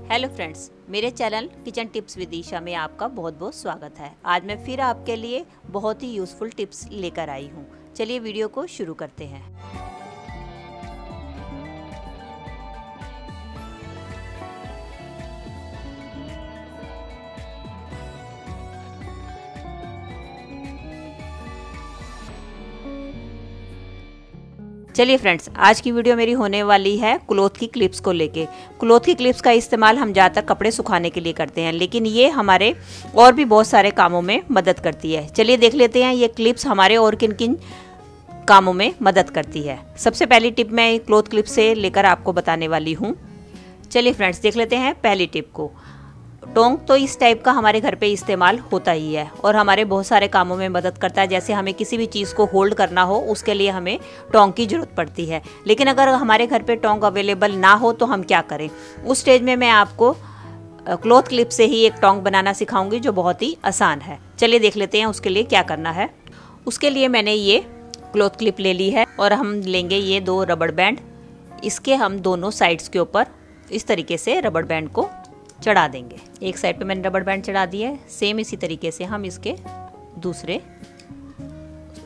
Hello friends, मेरे channel kitchen tips with Isha में आपका बहुत बहुत स्वागत है। आज मैं फिर आपके लिए बहुत ही यूज़फुल टिप्स लेकर आई हूँ। चलिए वीडियो को शुरू करते हैं। चलिए फ्रेंड्स, आज की वीडियो मेरी होने वाली है क्लॉथ की क्लिप्स को लेके। क्लॉथ की क्लिप्स का इस्तेमाल हम ज़्यादातर कपड़े सुखाने के लिए करते हैं, लेकिन ये हमारे और भी बहुत सारे कामों में मदद करती है। चलिए देख लेते हैं ये क्लिप्स हमारे और किन किन कामों में मदद करती है। सबसे पहली टिप मैं क्लॉथ क्लिप से लेकर आपको बताने वाली हूँ। चलिए फ्रेंड्स, देख लेते हैं पहली टिप को। टोंग तो इस टाइप का हमारे घर पे इस्तेमाल होता ही है और हमारे बहुत सारे कामों में मदद करता है। जैसे हमें किसी भी चीज़ को होल्ड करना हो, उसके लिए हमें टोंग की ज़रूरत पड़ती है। लेकिन अगर हमारे घर पे टोंग अवेलेबल ना हो तो हम क्या करें? उस स्टेज में मैं आपको क्लॉथ क्लिप से ही एक टोंग बनाना सिखाऊंगी, जो बहुत ही आसान है। चलिए देख लेते हैं उसके लिए क्या करना है। उसके लिए मैंने ये क्लॉथ क्लिप ले ली है और हम लेंगे ये 2 रबड़ बैंड। इसके हम दोनों साइड्स के ऊपर इस तरीके से रबड़ बैंड को चढ़ा देंगे। एक साइड पे मैंने रबड़ बैंड चढ़ा दिया है, सेम इसी तरीके से हम इसके दूसरे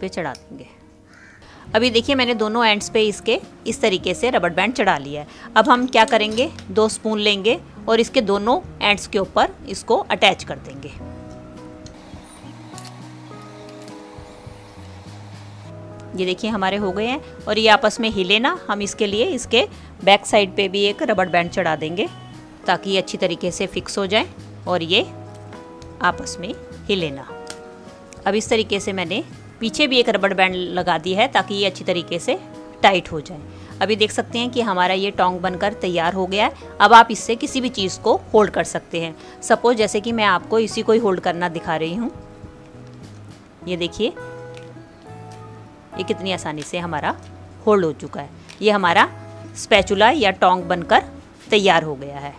पे चढ़ा देंगे। अभी देखिए मैंने दोनों एंड्स पे इसके इस तरीके से रबड़ बैंड चढ़ा लिया है। अब हम क्या करेंगे, 2 स्पून लेंगे और इसके दोनों एंड्स के ऊपर इसको अटैच कर देंगे। ये देखिए हमारे हो गए हैं और ये आपस में हिले ना। हम इसके लिए इसके बैक साइड पे भी एक रबड़ बैंड चढ़ा देंगे ताकि ये अच्छी तरीके से फिक्स हो जाए और ये आपस में हिले ना। अब इस तरीके से मैंने पीछे भी एक रबड़ बैंड लगा दी है ताकि ये अच्छी तरीके से टाइट हो जाए। अभी देख सकते हैं कि हमारा ये टोंग बनकर तैयार हो गया है। अब आप इससे किसी भी चीज़ को होल्ड कर सकते हैं। सपोज जैसे कि मैं आपको इसी को ही होल्ड करना दिखा रही हूँ। ये देखिए ये कितनी आसानी से हमारा होल्ड हो चुका है। ये हमारा स्पैचुला या टोंग बनकर तैयार हो गया है।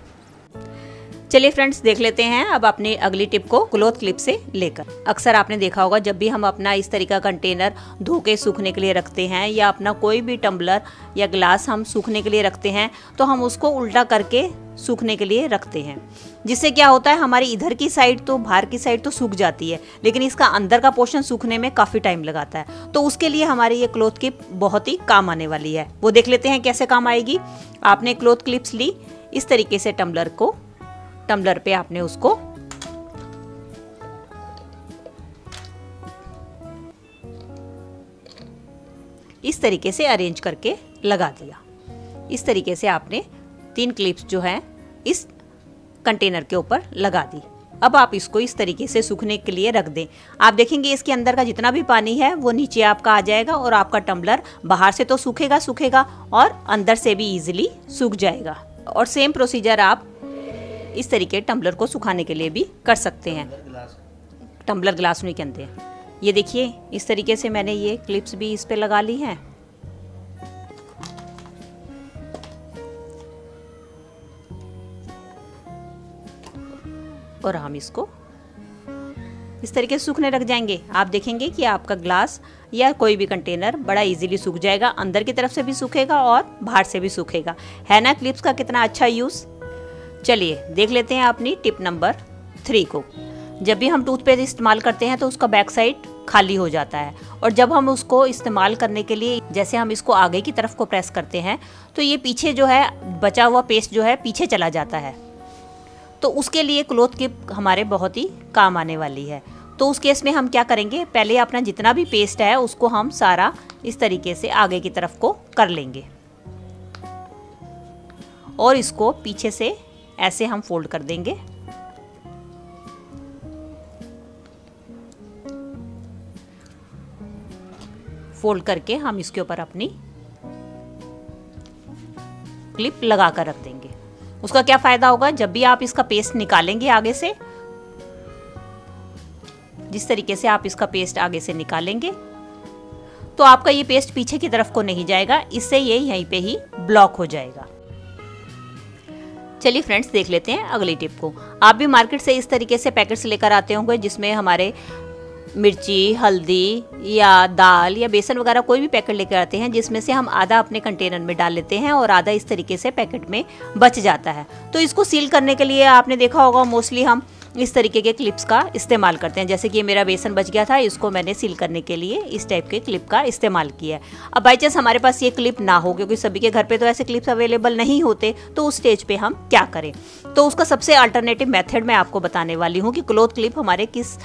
चलिए फ्रेंड्स, देख लेते हैं अब अपनी अगली टिप को क्लॉथ क्लिप से लेकर। अक्सर आपने देखा होगा जब भी हम अपना इस तरीके का कंटेनर धो के सूखने के लिए रखते हैं या अपना कोई भी टम्बलर या ग्लास हम सूखने के लिए रखते हैं तो हम उसको उल्टा करके सूखने के लिए रखते हैं। जिससे क्या होता है, हमारी इधर की साइड तो बाहर की साइड तो सूख जाती है, लेकिन इसका अंदर का पोर्शन सूखने में काफ़ी टाइम लगाता है। तो उसके लिए हमारी ये क्लॉथ क्लिप बहुत ही काम आने वाली है। वो देख लेते हैं कैसे काम आएगी। आपने क्लॉथ क्लिप्स ली, इस तरीके से टम्बलर पे आपने उसको इस तरीके से अरेंज करके लगा दिया। इस तरीके से आपने 3 क्लिप्स जो है इस कंटेनर के ऊपर लगा दी। अब आप इसको इस तरीके से सूखने के लिए रख दें। आप देखेंगे इसके अंदर का जितना भी पानी है वो नीचे आपका आ जाएगा और आपका टम्बलर बाहर से तो सूखेगा और अंदर से भी इजीली सूख जाएगा। और सेम प्रोसीजर आप इस तरीके टम्बलर को सुखाने के लिए भी कर सकते हैं। टम्बलर ग्लास नहीं कहते हैं। ये देखिए इस तरीके से मैंने ये क्लिप्स भी इस पे लगा ली हैं। और हम इसको इस तरीके से सूखने रख जाएंगे। आप देखेंगे कि आपका ग्लास या कोई भी कंटेनर बड़ा इजीली सूख जाएगा। अंदर की तरफ से भी सूखेगा और बाहर से भी सूखेगा। है ना क्लिप्स का कितना अच्छा यूज़। चलिए देख लेते हैं अपनी टिप नंबर 3 को। जब भी हम टूथपेस्ट इस्तेमाल करते हैं तो उसका बैक साइड खाली हो जाता है और जब हम उसको इस्तेमाल करने के लिए जैसे हम इसको आगे की तरफ को प्रेस करते हैं तो ये पीछे जो है बचा हुआ पेस्ट जो है पीछे चला जाता है। तो उसके लिए क्लॉथ क्लिप हमारे बहुत ही काम आने वाली है। तो उस केस में हम क्या करेंगे, पहले अपना जितना भी पेस्ट है उसको हम सारा इस तरीके से आगे की तरफ को कर लेंगे और इसको पीछे से ऐसे हम फोल्ड कर देंगे। फोल्ड करके हम इसके ऊपर अपनी क्लिप लगा कर रख देंगे। उसका क्या फायदा होगा, जब भी आप इसका पेस्ट निकालेंगे आगे से, जिस तरीके से आप इसका पेस्ट आगे से निकालेंगे तो आपका ये पेस्ट पीछे की तरफ को नहीं जाएगा। इससे ये यहीं पे ही ब्लॉक हो जाएगा। चलिए फ्रेंड्स, देख लेते हैं अगली टिप को। आप भी मार्केट से इस तरीके से पैकेट्स लेकर आते होंगे जिसमें हमारे मिर्ची, हल्दी या दाल या बेसन वगैरह कोई भी पैकेट लेकर आते हैं, जिसमें से हम आधा अपने कंटेनर में डाल लेते हैं और आधा इस तरीके से पैकेट में बच जाता है। तो इसको सील करने के लिए आपने देखा होगा मोस्टली हम इस तरीके के क्लिप्स का इस्तेमाल करते हैं। जैसे कि ये मेरा बेसन बच गया था, इसको मैंने सील करने के लिए इस टाइप के क्लिप का इस्तेमाल किया है। अब बाई चांस हमारे पास ये क्लिप ना हो, क्योंकि सभी के घर पे तो ऐसे क्लिप्स अवेलेबल नहीं होते, तो उस स्टेज पे हम क्या करें? तो उसका सबसे अल्टरनेटिव मेथड मैं आपको बताने वाली हूँ कि क्लॉथ क्लिप हमारे किस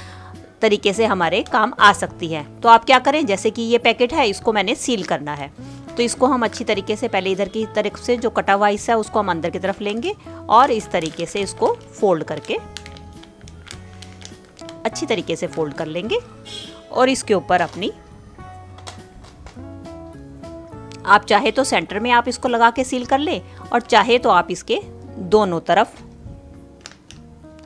तरीके से हमारे काम आ सकती है। तो आप क्या करें, जैसे कि ये पैकेट है, इसको मैंने सील करना है, तो इसको हम अच्छी तरीके से पहले इधर की तरफ से जो कटा हुआ हिस्सा है उसको हम अंदर की तरफ लेंगे और इस तरीके से इसको फोल्ड करके अच्छी तरीके से फोल्ड कर लेंगे और इसके ऊपर अपनी, आप चाहे तो सेंटर में आप इसको लगा के सील कर ले और चाहे तो आप इसके दोनों तरफ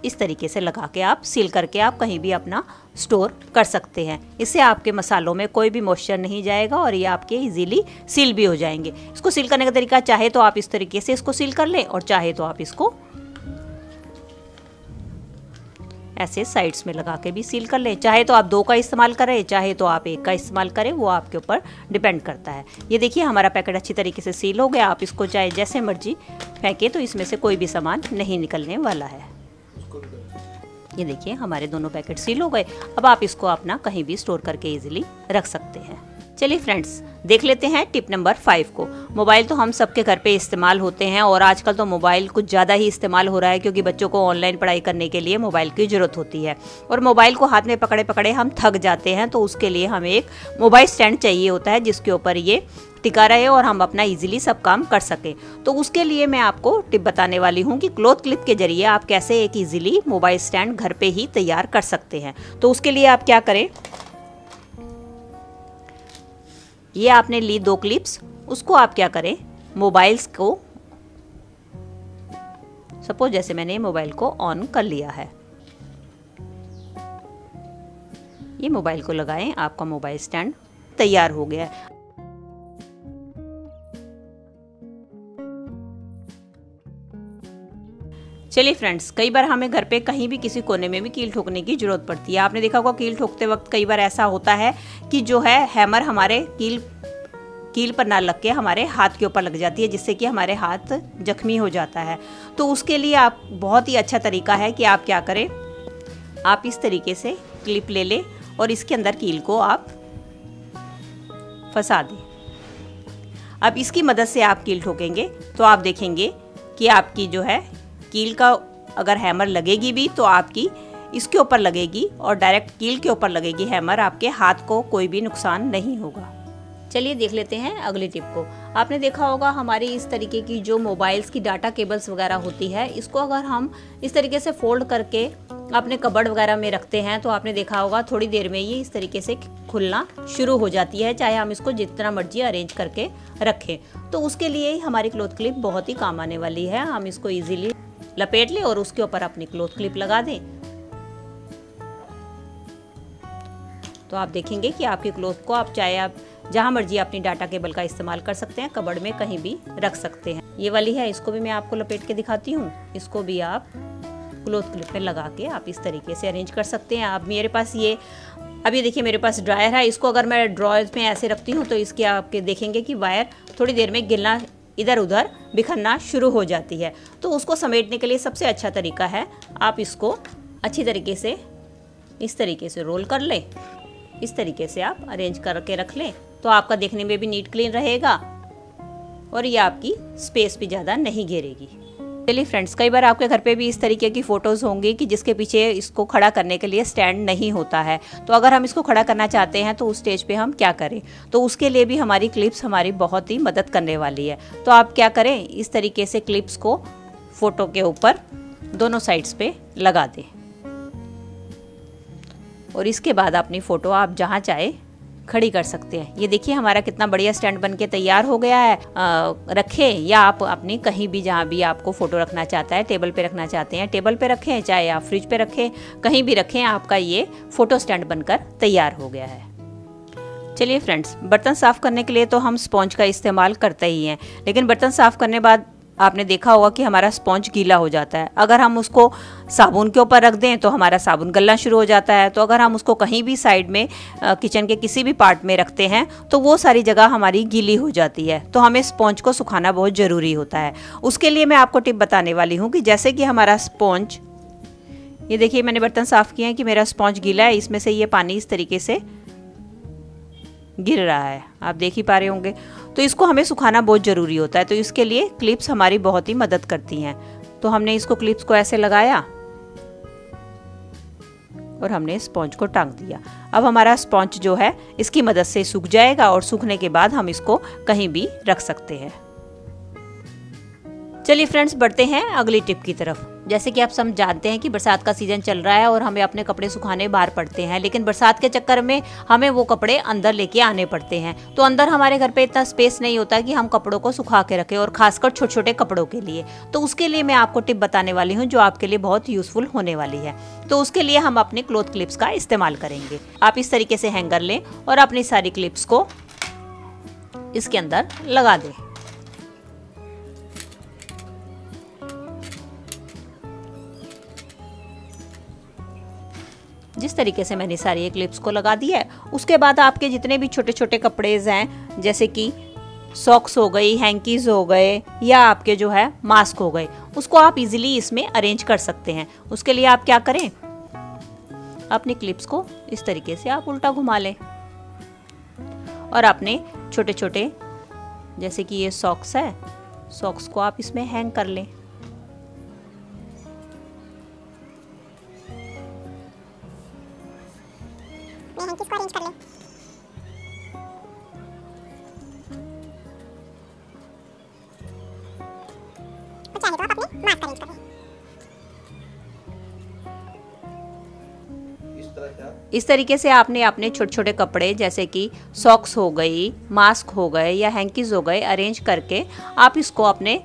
इस तरीके से लगा के आप सील करके आप कहीं भी अपना स्टोर कर सकते हैं। इससे आपके मसालों में कोई भी मॉइस्चर नहीं जाएगा और ये आपके इजीली सील भी हो जाएंगे। इसको सील करने का तरीका चाहे तो आप इस तरीके से इसको सील कर लें और चाहे तो आप इसको ऐसे साइड्स में लगा के भी सील कर लें। चाहे तो आप 2 का इस्तेमाल करें, चाहे तो आप 1 का इस्तेमाल करें, वो आपके ऊपर डिपेंड करता है। ये देखिए हमारा पैकेट अच्छी तरीके से सील हो गया। आप इसको चाहे जैसे मर्जी फेंके तो इसमें से कोई भी सामान नहीं निकलने वाला है। ये देखिए हमारे दोनों पैकेट सील हो गए। अब आप इसको अपना कहीं भी स्टोर करके इजीली रख सकते हैं। चलिए फ्रेंड्स, देख लेते हैं टिप नंबर 5 को। मोबाइल तो हम सबके घर पे इस्तेमाल होते हैं और आजकल तो मोबाइल कुछ ज़्यादा ही इस्तेमाल हो रहा है, क्योंकि बच्चों को ऑनलाइन पढ़ाई करने के लिए मोबाइल की ज़रूरत होती है और मोबाइल को हाथ में पकड़े पकड़े हम थक जाते हैं। तो उसके लिए हमें एक मोबाइल स्टैंड चाहिए होता है जिसके ऊपर ये टिका रहे और हम अपना इजीली सब काम कर सकें। तो उसके लिए मैं आपको टिप बताने वाली हूँ कि क्लॉथ क्लिप के जरिए आप कैसे एक इजीली मोबाइल स्टैंड घर पे ही तैयार कर सकते हैं। तो उसके लिए आप क्या करें, ये आपने ली 2 क्लिप्स, उसको आप क्या करें, मोबाइल्स को, सपोज जैसे मैंने मोबाइल को ऑन कर लिया है, ये मोबाइल को लगाएं, आपका मोबाइल स्टैंड तैयार हो गया है। चलिए फ्रेंड्स, कई बार हमें घर पे कहीं भी किसी कोने में भी कील ठोकने की जरूरत पड़ती है। आपने देखा होगा कील ठोकते वक्त कई बार ऐसा होता है कि जो है हैमर हमारे कील पर ना लग के हमारे हाथ के ऊपर लग जाती है, जिससे कि हमारे हाथ जख्मी हो जाता है। तो उसके लिए आप बहुत ही अच्छा तरीका है कि आप क्या करें, आप इस तरीके से क्लिप ले लें और इसके अंदर कील को आप फंसा दें। अब इसकी मदद से आप कील ठोकेंगे तो आप देखेंगे कि आपकी जो है कील का अगर हैमर लगेगी भी तो आपकी इसके ऊपर लगेगी और डायरेक्ट कील के ऊपर लगेगी हैमर, आपके हाथ को कोई भी नुकसान नहीं होगा। चलिए देख लेते हैं अगली टिप को। आपने देखा होगा हमारी इस तरीके की जो मोबाइल्स की डाटा केबल्स वगैरह होती है, इसको अगर हम इस तरीके से फोल्ड करके अपने कबर्ड वगैरह में रखते हैं तो आपने देखा होगा थोड़ी देर में ये इस तरीके से खुलना शुरू हो जाती है, चाहे हम इसको जितना मर्जी अरेंज करके रखें। तो उसके लिए हमारी क्लॉथ क्लिप बहुत ही काम आने वाली है। हम इसको ईजिली लपेट लें और उसके ऊपर अपनी क्लॉथ क्लिप लगा दें तो आप देखेंगे कि आपकी क्लॉथ को आप चाहे आप जहां मर्जी अपनी डाटा केबल का इस्तेमाल कर सकते हैं, कबर्ड में कहीं भी रख सकते हैं। ये वाली है, इसको भी मैं आपको लपेट के दिखाती हूँ। इसको भी आप क्लॉथ क्लिप में लगा के आप इस तरीके से अरेंज कर सकते हैं। अब मेरे पास ये अभी देखिए मेरे पास ड्रायर है, इसको अगर मैं ड्रॉयर्स में ऐसे रखती हूँ तो इसके आपके देखेंगे कि वायर थोड़ी देर में गिरना, इधर उधर बिखरना शुरू हो जाती है। तो उसको समेटने के लिए सबसे अच्छा तरीका है आप इसको अच्छी तरीके से इस तरीके से रोल कर लें, इस तरीके से आप अरेंज करके रख लें तो आपका देखने में भी नीट क्लीन रहेगा और ये आपकी स्पेस भी ज़्यादा नहीं घेरेगी। चलिए फ्रेंड्स, कई बार आपके घर पे भी इस तरीके की फ़ोटोज़ होंगी कि जिसके पीछे इसको खड़ा करने के लिए स्टैंड नहीं होता है। तो अगर हम इसको खड़ा करना चाहते हैं तो उस स्टेज पे हम क्या करें, तो उसके लिए भी हमारी क्लिप्स हमारी बहुत ही मदद करने वाली है। तो आप क्या करें, इस तरीके से क्लिप्स को फ़ोटो के ऊपर दोनों साइड्स पे लगा दें और इसके बाद अपनी फ़ोटो आप जहाँ चाहे खड़ी कर सकते हैं। ये देखिए हमारा कितना बढ़िया स्टैंड बन के तैयार हो गया है। रखें या आप अपनी कहीं भी जहाँ भी आपको फ़ोटो रखना चाहता है, टेबल पे रखना चाहते हैं टेबल पे रखें, चाहे आप फ्रिज पे रखें, कहीं भी रखें, आपका ये फ़ोटो स्टैंड बनकर तैयार हो गया है। चलिए फ्रेंड्स, बर्तन साफ़ करने के लिए तो हम स्पॉन्ज का इस्तेमाल करते ही हैं, लेकिन बर्तन साफ़ करने बाद आपने देखा होगा कि हमारा स्पॉन्ज गीला हो जाता है। अगर हम उसको साबुन के ऊपर रख दें तो हमारा साबुन गलना शुरू हो जाता है। तो अगर हम उसको कहीं भी साइड में किचन के किसी भी पार्ट में रखते हैं तो वो सारी जगह हमारी गीली हो जाती है। तो हमें स्पॉन्ज को सुखाना बहुत ज़रूरी होता है। उसके लिए मैं आपको टिप बताने वाली हूँ कि जैसे कि हमारा स्पॉन्ज, ये देखिए मैंने बर्तन साफ़ किए हैं कि मेरा स्पॉन्ज गीला है, इसमें से ये पानी इस तरीके से गिर रहा है, आप देख ही पा रहे होंगे। तो इसको हमें सुखाना बहुत ज़रूरी होता है। तो इसके लिए क्लिप्स हमारी बहुत ही मदद करती हैं। तो हमने इसको क्लिप्स को ऐसे लगाया और हमने स्पॉन्ज को टांग दिया। अब हमारा स्पॉन्ज जो है इसकी मदद से सूख जाएगा और सूखने के बाद हम इसको कहीं भी रख सकते हैं। चलिए फ्रेंड्स, बढ़ते हैं अगली टिप की तरफ। जैसे कि आप सब जानते हैं कि बरसात का सीजन चल रहा है और हमें अपने कपड़े सुखाने बाहर पड़ते हैं, लेकिन बरसात के चक्कर में हमें वो कपड़े अंदर लेके आने पड़ते हैं। तो अंदर हमारे घर पे इतना स्पेस नहीं होता कि हम कपड़ों को सुखा के रखें, और खासकर छोटे छोटे कपड़ों के लिए। तो उसके लिए मैं आपको टिप बताने वाली हूँ जो आपके लिए बहुत यूजफुल होने वाली है। तो उसके लिए हम अपने क्लॉथ क्लिप्स का इस्तेमाल करेंगे। आप इस तरीके से हैंगर लें और अपनी सारी क्लिप्स को इसके अंदर लगा दें। जिस तरीके से मैंने सारी क्लिप्स को लगा दिया है, उसके बाद आपके जितने भी छोटे छोटे कपड़ेज हैं, जैसे कि सॉक्स हो गई, हैंकीज हो गए, या आपके जो है मास्क हो गए, उसको आप इजीली इसमें अरेंज कर सकते हैं। उसके लिए आप क्या करें, अपनी क्लिप्स को इस तरीके से आप उल्टा घुमा लें और अपने छोटे छोटे, जैसे कि ये सॉक्स है, सॉक्स को आप इसमें हैंग कर लें। इसको अरेंज कर लें। तो चाहे तो आप अपने मास्क अरेंज कर लें। इस तरीके से आपने अपने छोटे छोटे कपड़े जैसे कि सॉक्स हो गई, मास्क हो गए या हैंकीज हो गए अरेंज करके आप इसको, अपने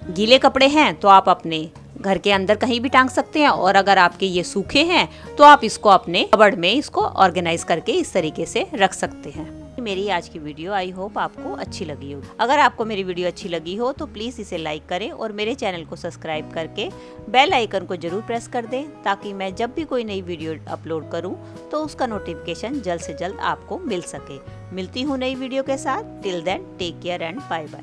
गीले कपड़े हैं तो आप अपने घर के अंदर कहीं भी टांग सकते हैं, और अगर आपके ये सूखे हैं तो आप इसको अपने कबर्ड में इसको ऑर्गेनाइज करके इस तरीके से रख सकते हैं। मेरी आज की वीडियो आई होप आपको अच्छी लगी हो। अगर आपको मेरी वीडियो अच्छी लगी हो तो प्लीज़ इसे लाइक करें और मेरे चैनल को सब्सक्राइब करके बेल आइकन को जरूर प्रेस कर दें, ताकि मैं जब भी कोई नई वीडियो अपलोड करूं तो उसका नोटिफिकेशन जल्द से जल्द आपको मिल सके। मिलती हूँ नई वीडियो के साथ। Till then take care and bye bye.